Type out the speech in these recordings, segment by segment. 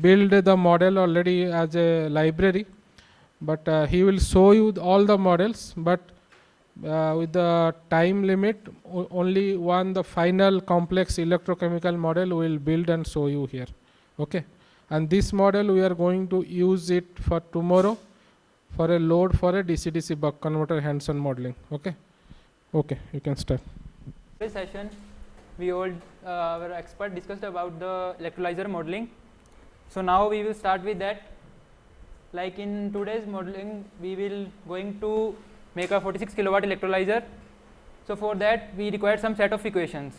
build the model already as a library, but he will show you all the models, but with the time limit, only the final complex electrochemical model will build and show you here. Okay, and this model we are going to use it for tomorrow for a load for a DC-DC buck converter hands-on modeling. Okay, you can start. This session, our expert discussed about the electrolyzer modeling. So now we will start with that. Like in today's modeling, we will going to make a 46 kilowatt electrolyzer. So for that, we require some set of equations.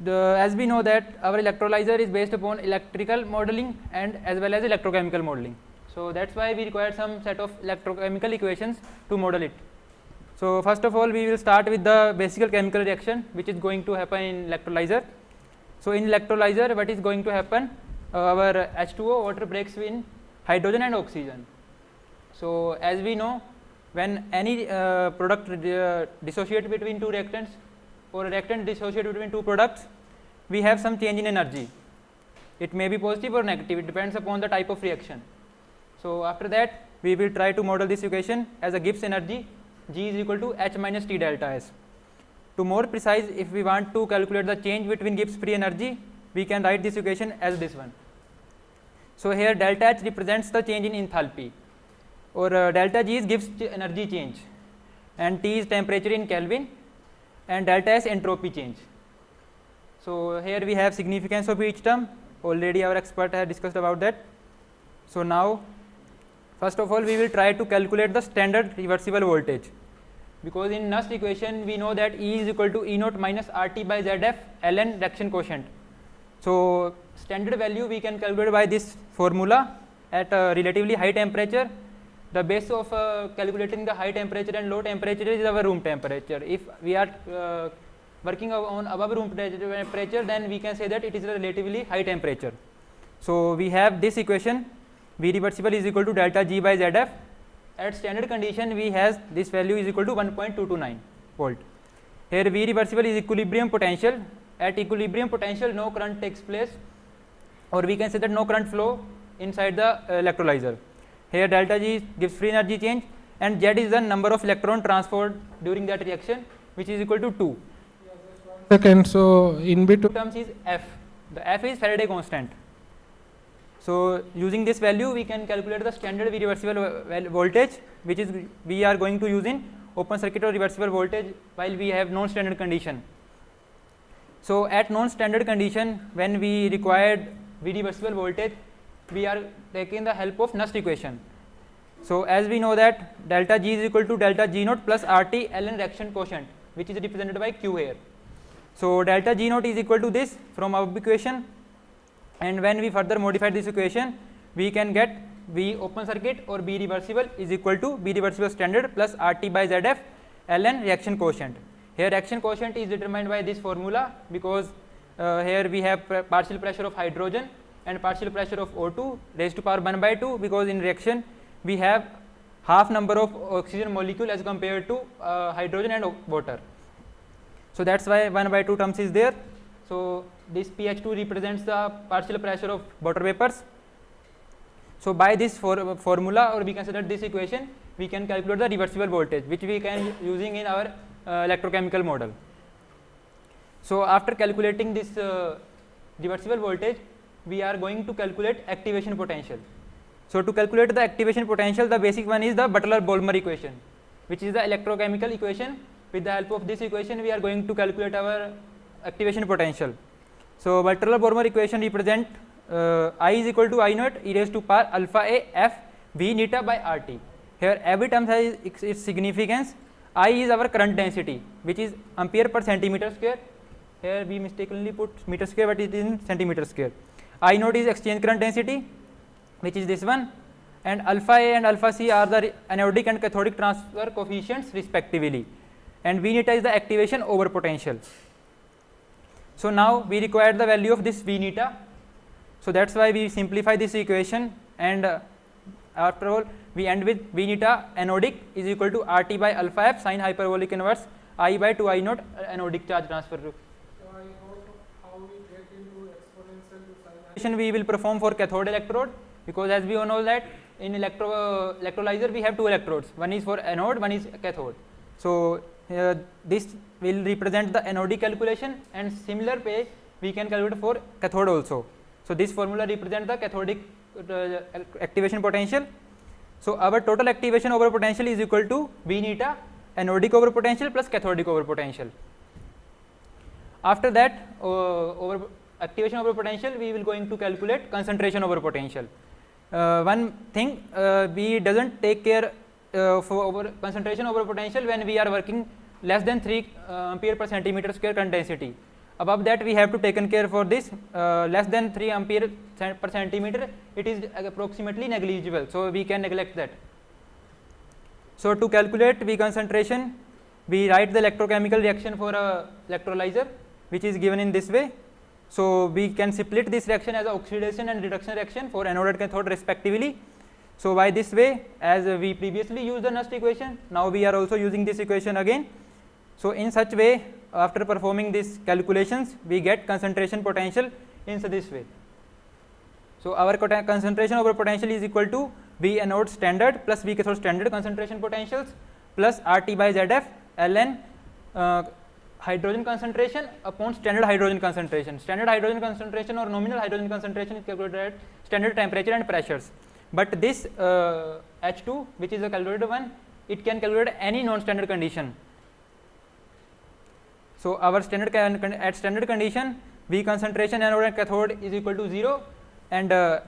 As we know that our electrolyzer is based upon electrical modeling and as well as electrochemical modeling. So that's why we require some set of electrochemical equations to model it. So first of all, we will start with the basic chemical reaction which is going to happen in electrolyzer. So in electrolyzer, what is going to happen? Our H2O water breaks in hydrogen and oxygen. So as we know, when any product dissociates between two reactants or reactant dissociates between two products, we have some change in energy. It may be positive or negative, it depends upon the type of reaction. So after that, we will try to model this equation as a Gibbs energy G is equal to H minus T delta S. To more precise, if we want to calculate the change between Gibbs free energy, we can write this equation as this one. So here delta H represents the change in enthalpy, or delta G is Gibbs energy change, and T is temperature in Kelvin, and delta S entropy change. So here we have significance of each term. Already our expert has discussed about that. So now, first of all, we will try to calculate the standard reversible voltage, because in Nernst equation we know that E is equal to E naught minus RT by ZF ln reaction quotient. So standard value we can calculate by this formula at a relatively high temperature. The base of calculating the high temperature and low temperature is our room temperature. If we are working on above room temperature, then we can say that it is a relatively high temperature. So we have this equation, V reversible is equal to delta G by ZF. At standard condition, we has this value is equal to 1.229 volt. Here V reversible is equilibrium potential. At equilibrium potential, no current takes place, or we can say that no current flow inside the electrolyzer. Here delta G gives free energy change, and Z is the number of electron transferred during that reaction, which is equal to 2. Second, so in between terms is F. The F is Faraday constant. So using this value, we can calculate the standard V reversible voltage, which is we are going to use in open circuit or reversible voltage while we have non-standard condition. So at non-standard condition, when we required V reversible voltage, we are taking the help of Nernst equation. So as we know that delta G is equal to delta G naught plus RT ln reaction quotient, which is represented by Q here. So delta G naught is equal to this from our equation, and when we further modify this equation, we can get V open circuit or B reversible is equal to B reversible standard plus RT by ZF ln reaction quotient. Here reaction quotient is determined by this formula, because here we have partial pressure of hydrogen and partial pressure of O2 raised to power 1 by 2, because in reaction we have half number of oxygen molecule as compared to hydrogen and water. So that's why 1 by 2 terms is there. So this pH2 represents the partial pressure of water vapors. So by this formula, or we consider this equation, we can calculate the reversible voltage, which we can using in our electrochemical model. So after calculating this reversible voltage, we are going to calculate activation potential. So to calculate the activation potential, the basic one is the Butler-Bolmer equation, which is the electrochemical equation. With the help of this equation, we are going to calculate our activation potential. So Butler-Bolmer equation represent I is equal to I naught e raised to power alpha A F V neta by RT. Here every term has its significance. I is our current density, which is ampere per centimeter square. Here we mistakenly put meter square, but it is in centimeter square. I naught is exchange current density, which is this one, and alpha A and alpha C are the anodic and cathodic transfer coefficients respectively, and V neta is the activation over potential. So now we require the value of this V neta. So that's why we simplify this equation, and after all we end with V neta anodic is equal to RT by alpha F sine hyperbolic inverse I by 2 I naught anodic charge transfer. calculation we will perform for cathode electrode, because as we all know that in electrolyzer we have two electrodes, one is for anode, one is cathode. So this will represent the anodic calculation, and similar way we can calculate for cathode also. So this formula represents the cathodic activation potential. So our total activation over potential is equal to V neta anodic over potential plus cathodic over potential. After that, over activation over potential, we will going to calculate concentration over potential. One thing, we doesn't take care for over concentration over potential when we are working less than 3 ampere per centimeter square current density. Above that, we have to taken care for this less than 3 ampere per centimeter, it is approximately negligible, so we can neglect that. So to calculate V concentration, we write the electrochemical reaction for a electrolyzer, which is given in this way. So we can split this reaction as a oxidation and reduction reaction for anode and cathode respectively. So by this way, as we previously used the Nernst equation, now we are also using this equation again. So in such way, after performing these calculations, we get concentration potential in this way. So our concentration over potential is equal to V anode standard plus V cathode standard concentration potentials plus RT by ZF ln hydrogen concentration upon standard hydrogen concentration. Standard hydrogen concentration or nominal hydrogen concentration is calculated at standard temperature and pressures. But this H2, which is a calculated one, it can calculate any non-standard condition. So our standard at standard condition, V concentration anode and cathode is equal to 0, and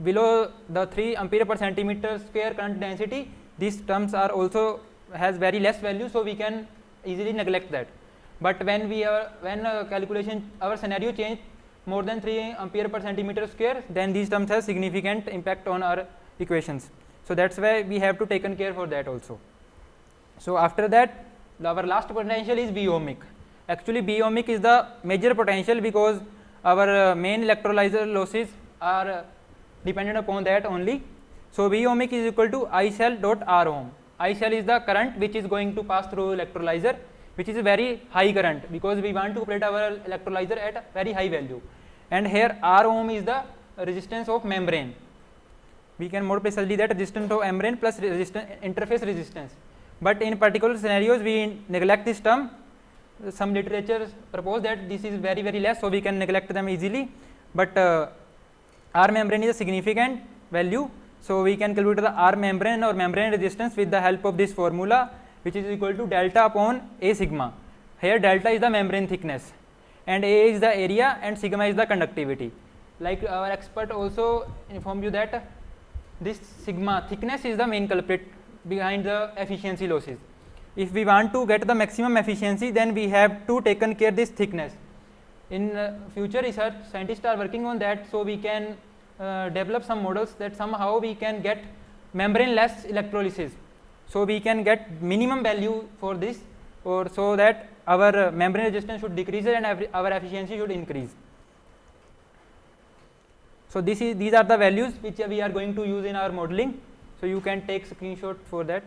below the 3 ampere per centimeter square current density, these terms are also has very less value, so we can easily neglect that. But when we are calculation our scenario change more than 3 ampere per centimeter square, then these terms have significant impact on our equations. So that's why we have to taken care for that also. So after that, our last potential is V ohmic. Actually V ohmic is the major potential, because our main electrolyzer losses are dependent upon that only. So V ohmic is equal to I cell dot R ohm. I cell is the current which is going to pass through electrolyzer, which is a very high current, because we want to operate our electrolyzer at a very high value. And here R ohm is the resistance of membrane. We can more precisely that resistance of membrane plus resistance, interface resistance. But in particular scenarios we neglect this term. Some literature propose that this is very less, so we can neglect them easily. But R membrane is a significant value, so we can calculate the R membrane or membrane resistance with the help of this formula, which is equal to delta upon A sigma. Here delta is the membrane thickness and A is the area and sigma is the conductivity. Like our expert also informed you that this sigma thickness is the main culprit behind the efficiency losses. If we want to get the maximum efficiency, then we have to taken care this thickness. In future research, scientists are working on that, so we can develop some models that somehow we can get membrane less electrolysis. So we can get minimum value for this, or so that our membrane resistance should decrease and our efficiency should increase. So these are the values which we are going to use in our modeling. So you can take screenshot for that.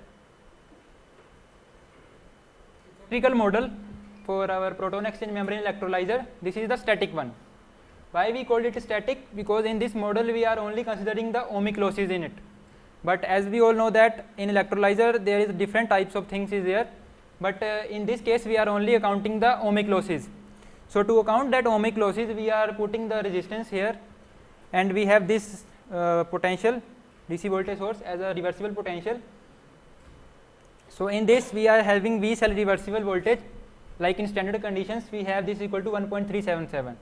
Electrical model for our proton exchange membrane electrolyzer. This is the static one. Why we called it static? Because in this model we are only considering the ohmic losses in it. But as we all know that in electrolyzer there is different types of things is there. But in this case we are only accounting the ohmic losses. So to account that ohmic losses, we are putting the resistance here, and we have this potential DC voltage source as a reversible potential. So in this we are having V cell reversible voltage, like in standard conditions we have this equal to 1.377.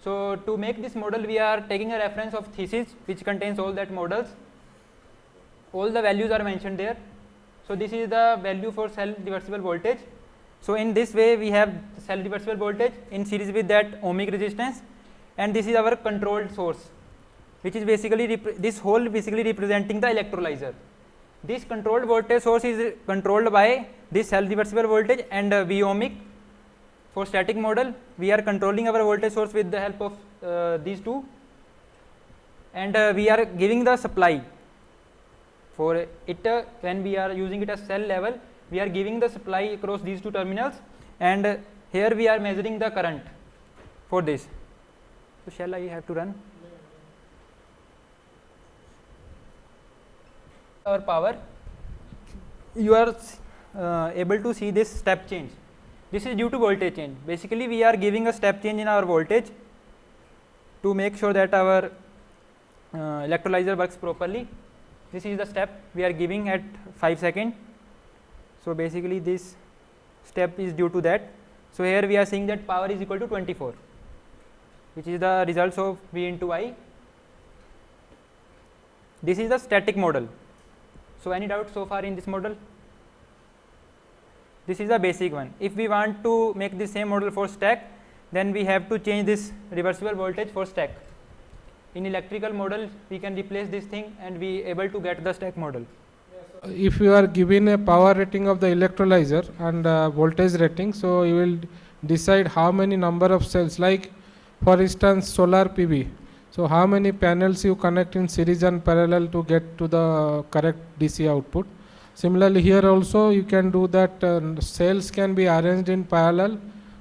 So to make this model we are taking a reference of thesis which contains all that models. All the values are mentioned there. So this is the value for cell reversible voltage. So in this way we have cell reversible voltage in series with that ohmic resistance, and this is our controlled source, which is basically this whole basically representing the electrolyzer. This controlled voltage source is controlled by this cell reversible voltage and V ohmic. For static model we are controlling our voltage source with the help of these two, and we are giving the supply for it. When we are using it as cell level, we are giving the supply across these two terminals, and here we are measuring the current for this. So shall I have to run? our power, you are able to see this step change. This is due to voltage change. Basically, we are giving a step change in our voltage to make sure that our electrolyzer works properly. This is the step we are giving at 5 seconds. So basically, this step is due to that. So here we are seeing that power is equal to 24, which is the results of V into I. This is the static model. So any doubt so far in this model? This is the basic one. If we want to make the same model for stack, then we have to change this reversible voltage for stack. In electrical model, we can replace this thing and be able to get the stack model. If you are given a power rating of the electrolyzer and voltage rating, so you will decide how many number of cells, like for instance solar PV. So how many panels you connect in series and parallel to get to the correct DC output. Similarly here also you can do that, cells can be arranged in parallel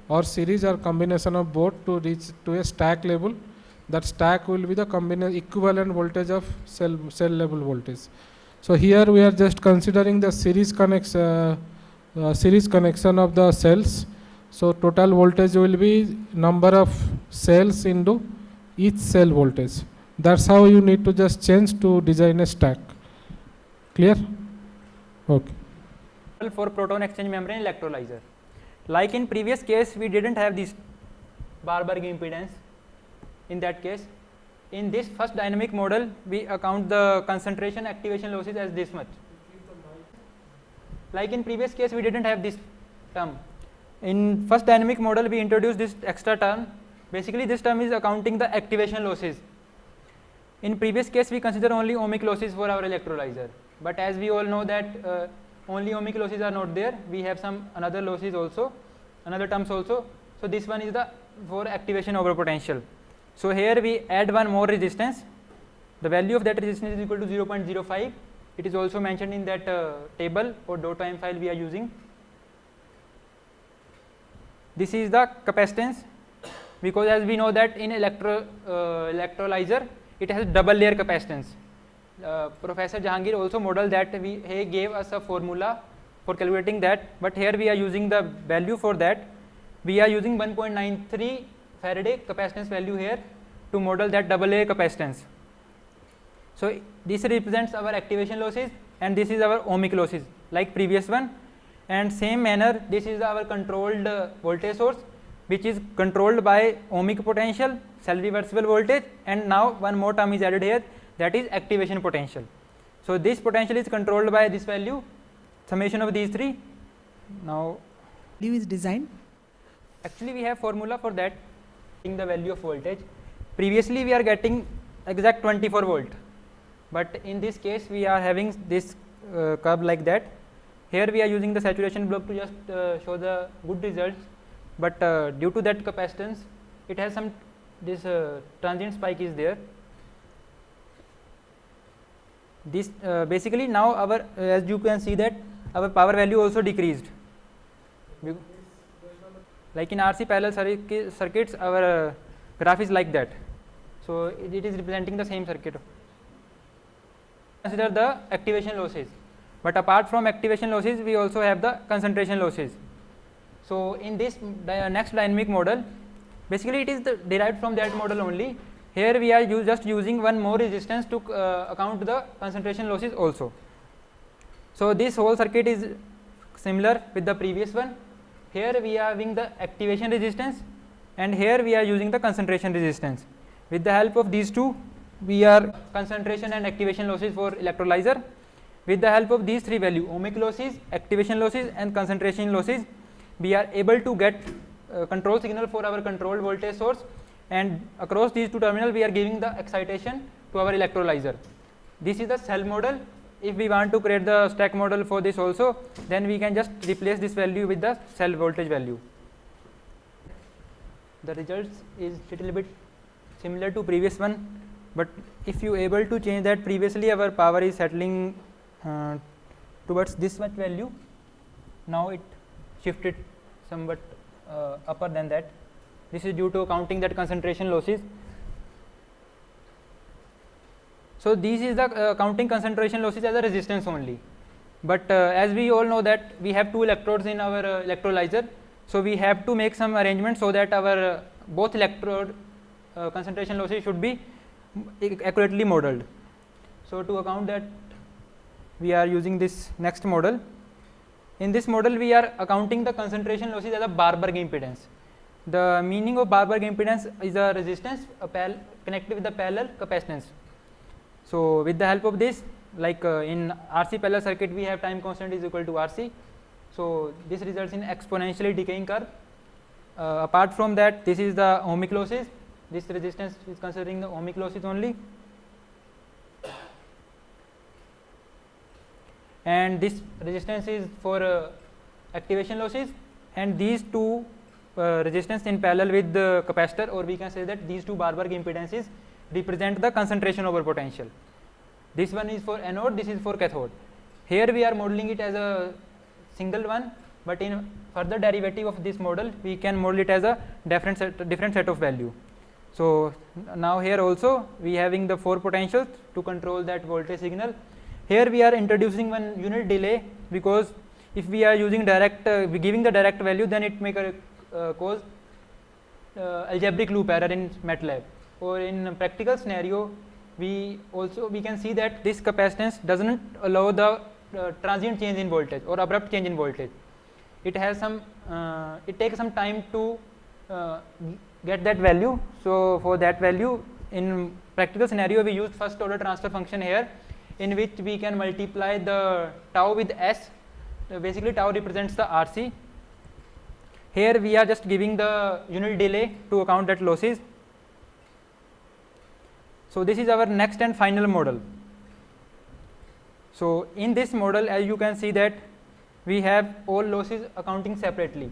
or series or combination of both to reach to a stack level. That stack will be the equivalent voltage of cell level voltage. So here we are just considering the series connection of the cells. So total voltage will be number of cells into each cell voltage. That's how you need to just change to design a stack. Clear? Okay. For proton exchange membrane electrolyzer. Like in previous case, we didn't have this Barberg impedance. In that case, in this first dynamic model, we account the concentration activation losses as this much. Like in previous case, we didn't have this term. In first dynamic model, we introduced this extra term. Basically, this term is accounting the activation losses. In previous case, we consider only ohmic losses for our electrolyzer. But as we all know that only ohmic losses are not there, we have some another losses also, another terms also. So this one is the for activation over potential. So here we add one more resistance. The value of that resistance is equal to 0.05. It is also mentioned in that table or .im file we are using. This is the capacitance, because as we know that in electrolyzer it has double layer capacitance. Professor Jahangir also modeled that, he gave us a formula for calculating that, but here we are using the value for that. We are using 1.93 Faraday capacitance value here to model that double layer capacitance. So this represents our activation losses and this is our ohmic losses like previous one, and same manner this is our controlled voltage source, which is controlled by ohmic potential, cell reversible voltage, and now one more term is added here, that is activation potential. So this potential is controlled by this value, summation of these three. Now is designed. Actually we have formula for that, in the value of voltage. Previously we are getting exact 24 volt, but in this case we are having this curve like that. Here we are using the saturation block to just show the good results, but due to that capacitance it has some this transient spike is there. This basically now our as you can see that our power value also decreased. Like in RC parallel circuits, our graph is like that. So it is representing the same circuit. Consider the activation losses, but apart from activation losses, we also have the concentration losses. So in this next dynamic model, basically it is derived from that model only. Here we are just using one more resistance to account the concentration losses also. So this whole circuit is similar with the previous one. Here we are having the activation resistance and here we are using the concentration resistance. With the help of these two, we are concentration and activation losses for electrolyzer. With the help of these three values, ohmic losses, activation losses and concentration losses, we are able to get control signal for our controlled voltage source, and across these two terminals we are giving the excitation to our electrolyzer. This is the cell model. If we want to create the stack model for this also, then we can just replace this value with the cell voltage value. The results is little bit similar to previous one, but if you able to change that, previously our power is settling towards this much value, now it shifted somewhat upper than that. This is due to counting that concentration losses. So this is the counting concentration losses as a resistance only. But as we all know that we have 2 electrodes in our electrolyzer, so we have to make some arrangement so that our both electrode concentration losses should be accurately modeled. So to account that, we are using this next model. In this model, we are accounting the concentration losses as a Barberg impedance. The meaning of Barberg impedance is a resistance connected with the parallel capacitance. So with the help of this, like in RC parallel circuit, we have time constant is equal to RC. So this results in exponentially decaying curve. Apart from that, this is the ohmic losses. This resistance is considering the ohmic losses only. And this resistance is for activation losses, and these two resistance in parallel with the capacitor, or we can say that these two Barberg impedances represent the concentration over potential. This one is for anode, this is for cathode. Here we are modeling it as a single one, but in further derivative of this model, we can model it as a different set of value. So now here also we having the 4 potentials to control that voltage signal. Here we are introducing one unit delay, because if we are using direct giving the direct value, then it may cause algebraic loop error in MATLAB. Or in practical scenario, we can see that this capacitance doesn't allow the transient change in voltage or abrupt change in voltage. It has some it takes some time to get that value. So for that value, in practical scenario, we use first order transfer function here, in which we can multiply the tau with s. Basically tau represents the RC. Here we are just giving the unit delay to account that losses. So this is our next and final model. So in this model, as you can see that we have all losses accounting separately.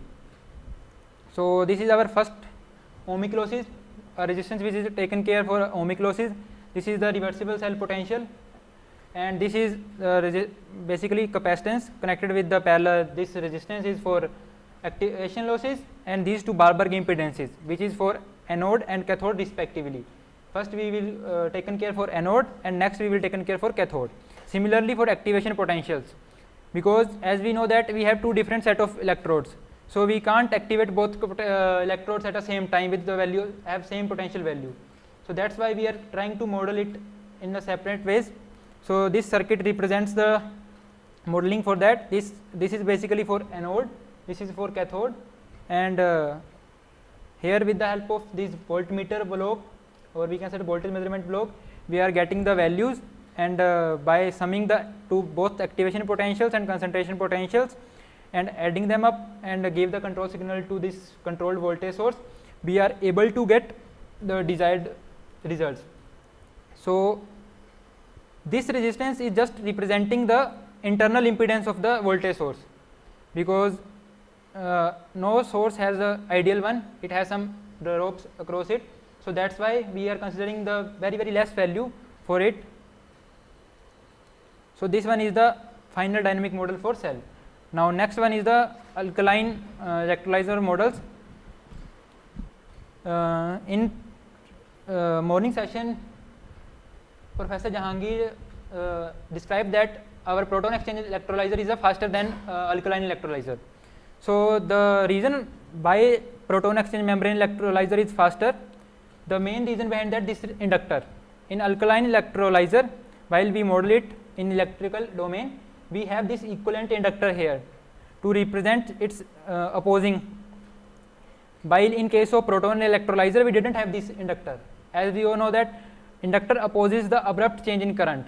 So this is our first ohmic losses, a resistance which is taken care for ohmic losses. This is the reversible cell potential, and this is basically capacitance connected with the parallel. This resistance is for activation losses, and these two Barberg impedances, which is for anode and cathode respectively. First we will taken care for anode, and next we will taken care for cathode. Similarly for activation potentials, because as we know that we have 2 different set of electrodes, so we can't activate both electrodes at the same time with the value have same potential value. So that's why we are trying to model it in the separate ways. So this circuit represents the modeling for that. This is basically for anode, this is for cathode, and here with the help of this voltmeter block, or we can say the voltage measurement block, we are getting the values, and by summing the two both activation potentials and concentration potentials and adding them up and give the control signal to this controlled voltage source, we are able to get the desired results. So this resistance is just representing the internal impedance of the voltage source, because no source has a ideal one, it has some drops across it. So that's why we are considering the very less value for it. So this one is the final dynamic model for cell. Now next one is the alkaline electrolyzer models. In morning session, Professor Jahangir described that our proton exchange electrolyzer is faster than alkaline electrolyzer. So the reason why proton exchange membrane electrolyzer is faster, the main reason behind that, this inductor. In alkaline electrolyzer, while we model it in electrical domain, we have this equivalent inductor here to represent its opposing, while in case of proton electrolyzer we didn't have this inductor. As we all know that inductor opposes the abrupt change in current.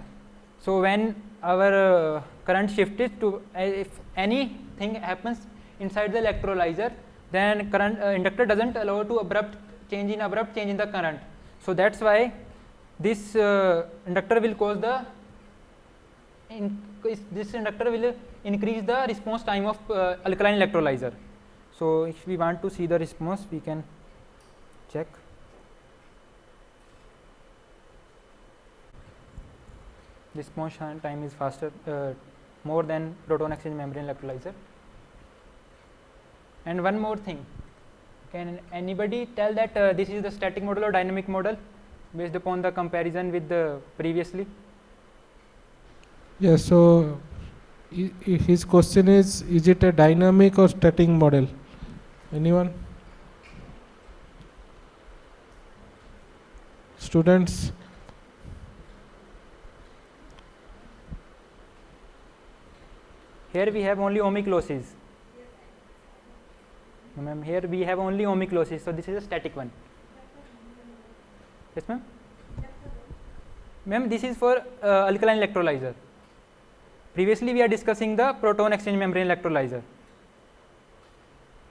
So when our current shifts to if anything happens inside the electrolyzer, then current inductor doesn't allow to abrupt change in the current. So that's why this inductor will cause the this inductor will increase the response time of alkaline electrolyzer. So if we want to see the response, we can check. Response time is faster, more than proton exchange membrane electrolyzer. And one more thing, can anybody tell that this is the static model or dynamic model based upon the comparison with the previously? Yes, so his question is it a dynamic or static model? Anyone? Students? Here we have only ohmic losses. Ma'am, here we have only ohmic losses, so this is a static one. Yes, ma'am. Ma'am, this is for alkaline electrolyzer. Previously, we are discussing the proton exchange membrane electrolyzer.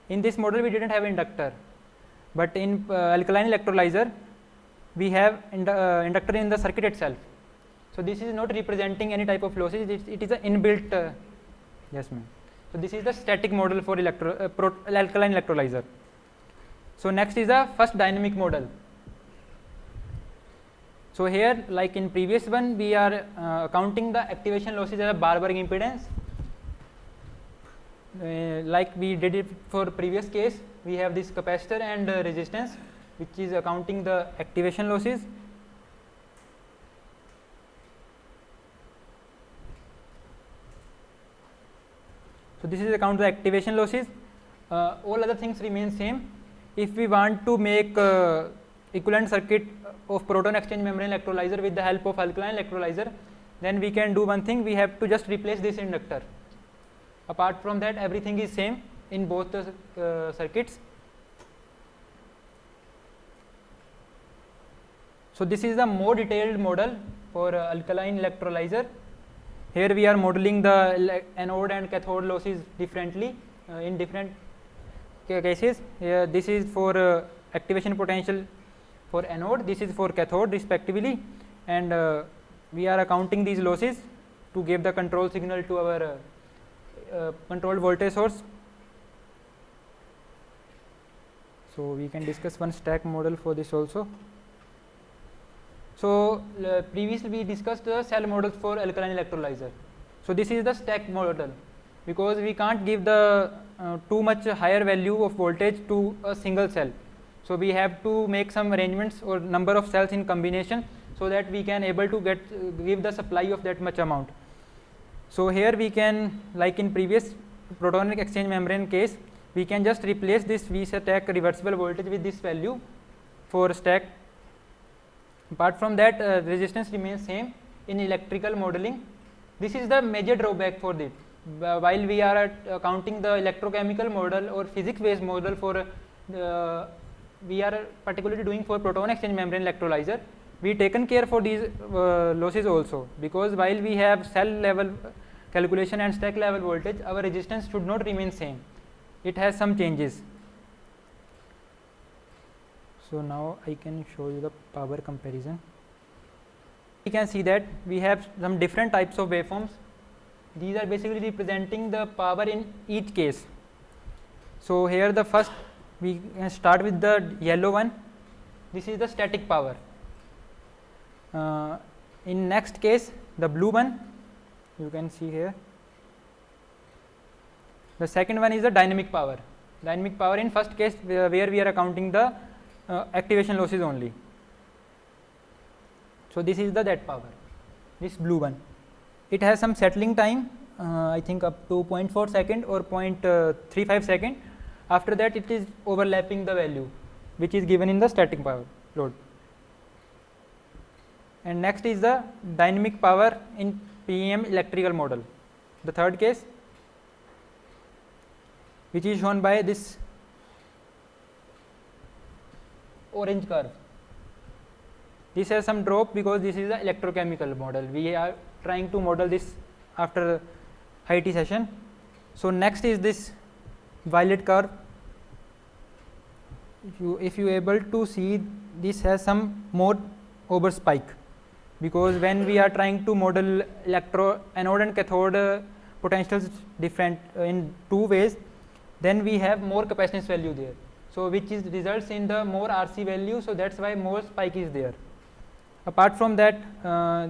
In this model, we didn't have inductor, but in alkaline electrolyzer, we have inductor in the circuit itself. So this is not representing any type of losses. It is an inbuilt. Yes, ma'am. So this is the static model for alkaline electrolyzer. So next is the first dynamic model. So here, like in previous one, we are counting the activation losses as a Barberg impedance. Like we did it for previous case, we have this capacitor and resistance, which is counting the activation losses. So this is the count the activation losses. All other things remain same. If we want to make equivalent circuit of proton exchange membrane electrolyzer with the help of alkaline electrolyzer, then we can do one thing. We have to just replace this inductor. Apart from that, everything is same in both the circuits. So this is the more detailed model for alkaline electrolyzer. Here we are modeling the anode and cathode losses differently in different cases. Here this is for activation potential for anode, this is for cathode respectively, and we are accounting these losses to give the control signal to our controlled voltage source. So we can discuss one stack model for this also. So previously we discussed the cell models for alkaline electrolyzer. So this is the stack model, because we can't give the too much higher value of voltage to a single cell. So we have to make some arrangements or number of cells in combination, so that we can able to give the supply of that much amount. So here we can, like in previous protonic exchange membrane case, we can just replace this V stack reversible voltage with this value for stack. Apart from that, resistance remains same in electrical modeling. This is the major drawback for this. While we are counting the electrochemical model or physics based model for we are particularly doing for proton exchange membrane electrolyzer, we taken care for these losses also, because while we have cell level calculation and stack level voltage, our resistance should not remain same. It has some changes. So now I can show you the power comparison. We can see that we have some different types of waveforms. These are basically representing the power in each case. So here the first, we can start with the yellow one. This is the static power. In next case, the blue one, you can see here. The second one is the dynamic power. Dynamic power in first case where we are accounting the activation losses only. So this is the that power, this blue one. It has some settling time, I think up to 0.4 second or 0.35 second. After that, it is overlapping the value which is given in the static power load. And next is the dynamic power in PEM electrical model. The third case, which is shown by this orange curve. This has some drop because this is the electrochemical model. We are trying to model this after IT session. So next is this violet curve. If you able to see, this has some more over spike, because when we are trying to model anode and cathode potentials different in two ways, then we have more capacitance value there. So which is results in the more RC value. So that's why more spike is there. Apart from that,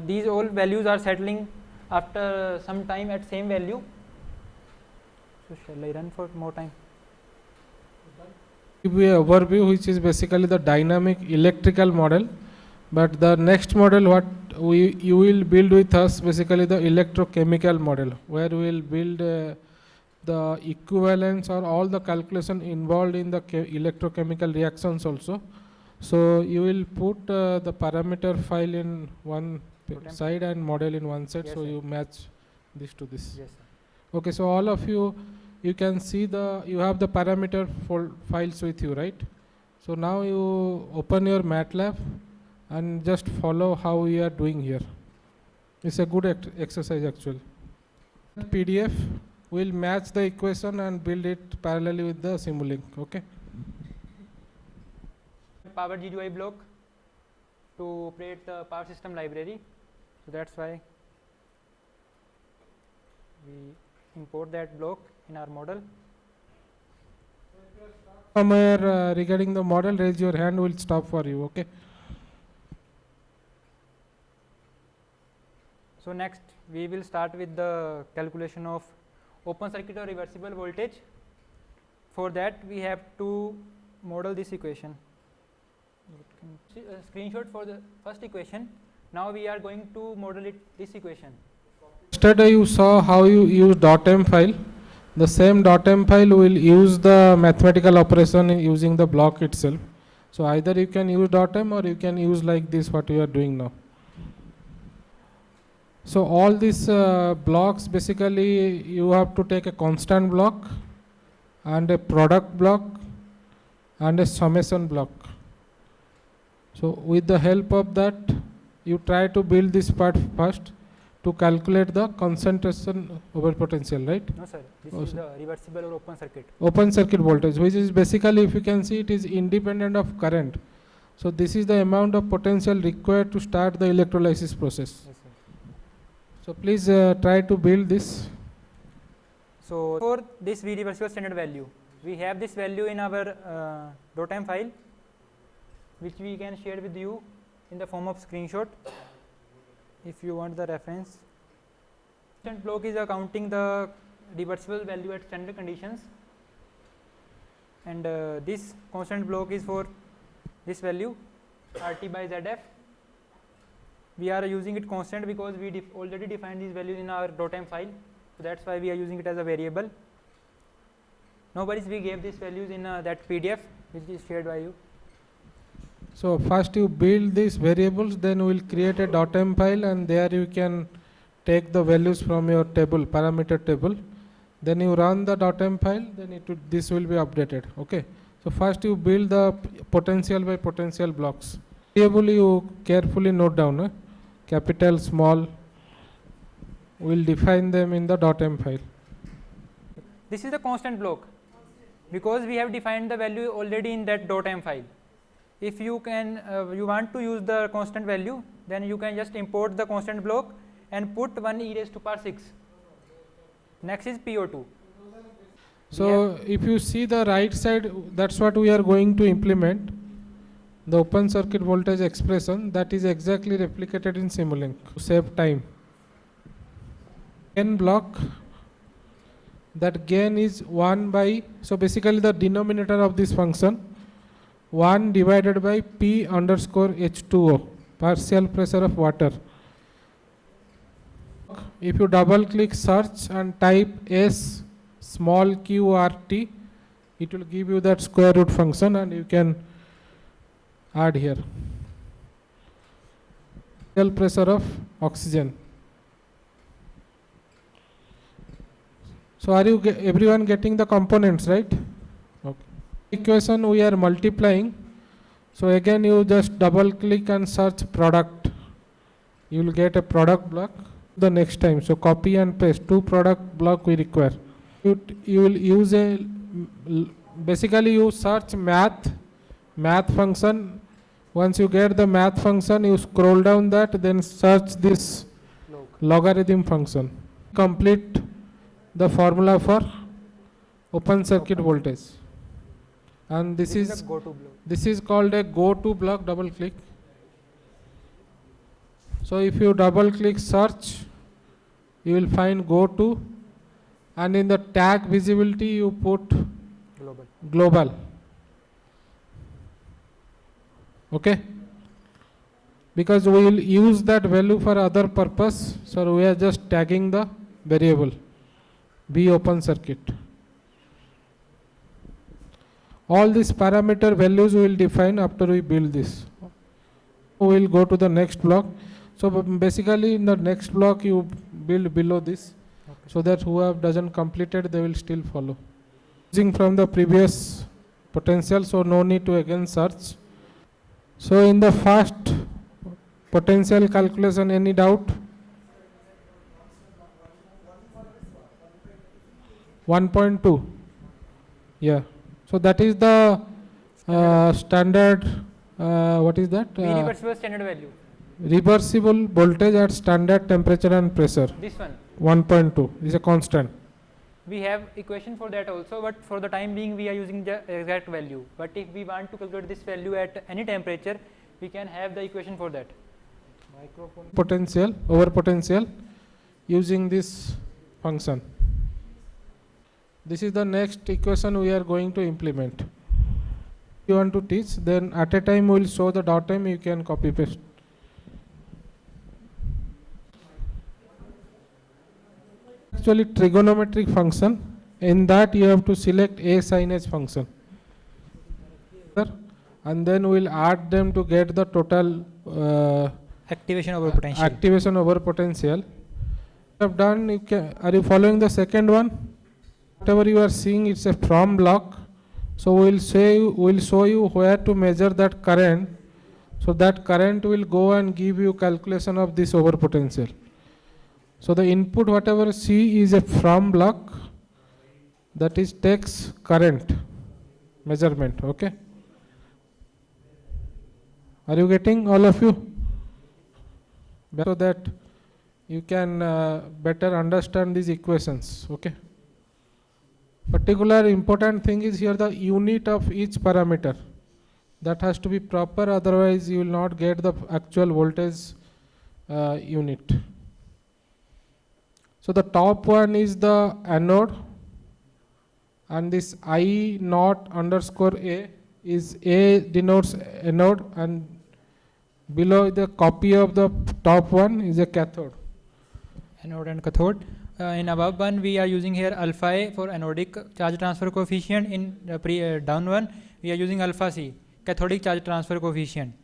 these all values are settling after some time at same value. So shall I run for more time? Give you an overview, which is basically the dynamic electrical model. But the next model, what you will build with us basically the electrochemical model, where we will build the equivalence or all the calculation involved in the electrochemical reactions also. So you will put the parameter file in one side and model in one side, Yes, so sir. you match this to this. Yes, sir. Okay, so all of you can see you have the parameter files with you, right? So now you open your MATLAB and just follow how we are doing here. It's a good exercise actually. PDF will match the equation and build it parallelly with the Simulink, okay? Power GUI block to operate the power system library. So that's why we import that block in our model. Somewhere regarding the model, raise your hand, will stop for you, okay? So next we will start with the calculation of open circuit or reversible voltage. For that we have to model this equation. Screenshot for the first equation. Now we are going to model this equation. Yesterday you saw how you use .m file. The same .m file will use the mathematical operation using the block itself. So either you can use .m or you can use like this what you are doing now. So all these blocks, basically you have to take a constant block and a product block and a summation block. So with the help of that, you try to build this part first to calculate the concentration over potential, right? No sir, this is the reversible or open circuit. Open circuit voltage, which is basically, if you can see, it is independent of current. So this is the amount of potential required to start the electrolysis process. Yes, sir. So please try to build this. So for this V reversible standard value, we have this value in our .m file, which we can share with you in the form of screenshot if you want the reference. Constant block is accounting the reversible value at standard conditions, and this constant block is for this value RT by ZF. We are using it constant because we already defined these values in our .m file, so that's why we are using it as a variable. No worries, we gave these values in that PDF which is shared by you. So first you build these variables, then we will create a .m file, and there you can take the values from your table, parameter table. Then you run the .m file, then this will be updated, okay? So first you build the potential by potential blocks. Variable you carefully note down, capital, small. We will define them in the .m file. This is the constant block because we have defined the value already in that .m file. If you can, you want to use the constant value, then you can just import the constant block and put 1 e raised to power 6. Next is PO2. So if you see the right side, that's what we are going to implement. The open circuit voltage expression, that is exactly replicated in Simulink to save time. Gain block, that gain is 1 by, so basically the denominator of this function, 1 divided by P underscore H2O, partial pressure of water. If you double click search and type S small qrt, it will give you that square root function, and you can add here. Partial pressure of oxygen. So are you everyone getting the components, right? Okay. Equation we are multiplying. So again you just double click and search product. You will get a product block the next time. So copy and paste, 2 product block we require. You will use basically you search math function. Once you get the math function, you scroll down that, then search this logarithm function. Complete the formula for open circuit voltage. And this is a go-to block. This is called a go-to block. Double click. So if you double click search, you will find go-to, and in the tag visibility you put global. Okay. because we will use that value for other purpose, so we are just tagging the variable B open circuit. All these parameter values we will define after we build this. We will go to the next block. So basically in the next block you build below this, so that whoever doesn't complete it, they will still follow. Using from the previous potential, so no need to again search. So in the first potential calculation, any doubt? 1.2. Yeah. So that is the standard, what is that? Reversible standard value. Reversible voltage at standard temperature and pressure. This one. 1.2 is a constant. We have equation for that also, but for the time being we are using the exact value. But if we want to calculate this value at any temperature, we can have the equation for that. Potential over potential using this function. This is the next equation we are going to implement. If you want to teach, then at a time we will show the dot time, you can copy paste. Actually trigonometric function, in that you have to select a sin h function, and then we will add them to get the total Activation over potential. Activation over potential. Have done. You can, are you following the second one? Whatever you are seeing, it's a from block. So we will show you where to measure that current. So that current will go and give you calculation of this over potential. So the input whatever C is a from block, that is takes current measurement. Okay. Are you getting, all of you? So that you can better understand these equations. Okay. Particular important thing is here the unit of each parameter. That has to be proper, otherwise you will not get the actual voltage unit. So the top one is the anode, and this I naught underscore A is A denotes anode, and below the copy of the top one is a cathode. Anode and cathode. In above one we are using here alpha A for anodic charge transfer coefficient. In down one we are using alpha C, cathodic charge transfer coefficient.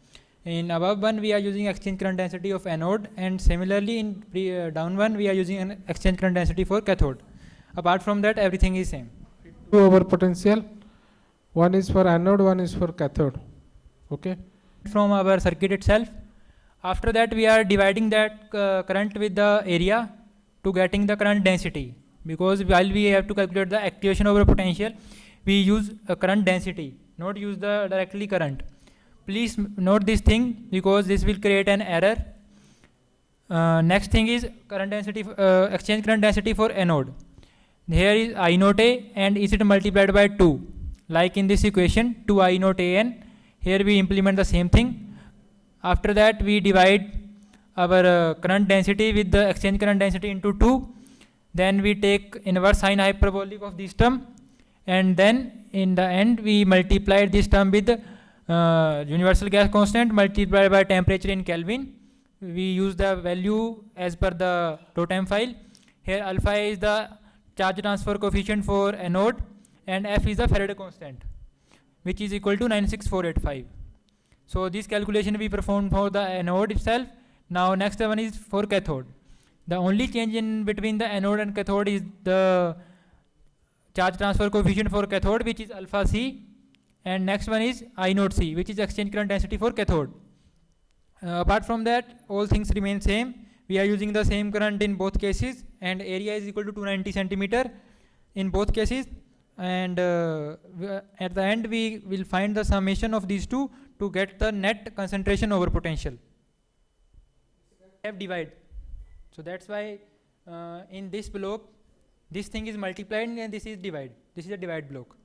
In above one we are using exchange current density of anode, and similarly in down one we are using an exchange current density for cathode. Apart from that everything is same. Two over potential, one is for anode, one is for cathode. Okay. From our circuit itself. After that we are dividing that current with the area to getting the current density, because while we have to calculate the activation over potential, we use a current density, not use the directly current. Please note this thing, because this will create an error. Next thing is current density, exchange current density for anode. Here is I naught A and is it multiplied by 2, like in this equation 2 I naught A n. Here we implement the same thing. After that we divide our current density with the exchange current density into 2. Then we take inverse sine hyperbolic of this term, and then in the end we multiply this term with universal gas constant multiplied by temperature in Kelvin. We use the value as per the totem file. Here alpha is the charge transfer coefficient for anode, and F is the Faraday constant, which is equal to 96485. So this calculation we performed for the anode itself. Now next one is for cathode. The only change in between the anode and cathode is the charge transfer coefficient for cathode, which is alpha C, and next one is I naught C, which is exchange current density for cathode. Apart from that, all things remain same. We are using the same current in both cases, and area is equal to 290 centimeter in both cases. And at the end we will find the summation of these two to get the net concentration over potential. Have divide. So that's why in this block this thing is multiplied and this is divide. This is a divide block.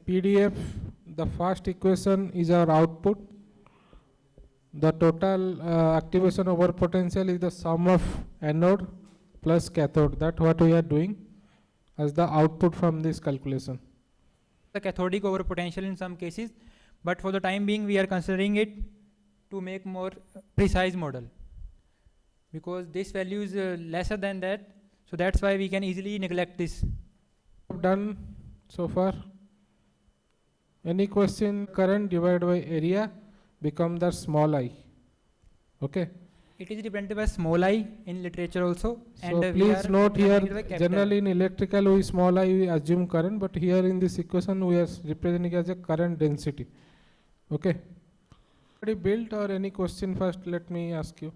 PDF, the first equation is our output. The total activation over potential is the sum of anode plus cathode. That's what we are doing as the output from this calculation. The cathodic over potential in some cases, but for the time being we are considering it to make more precise model, because this value is lesser than that, so that's why we can easily neglect this. Done so far? Any question? Current divided by area become the small I. Okay. It is represented by small I in literature also. So we please are note here, representing it by capital generally in electrical we small I we assume current, but here in this equation we are representing as a current density. Okay. Already built or any question first? Let me ask you.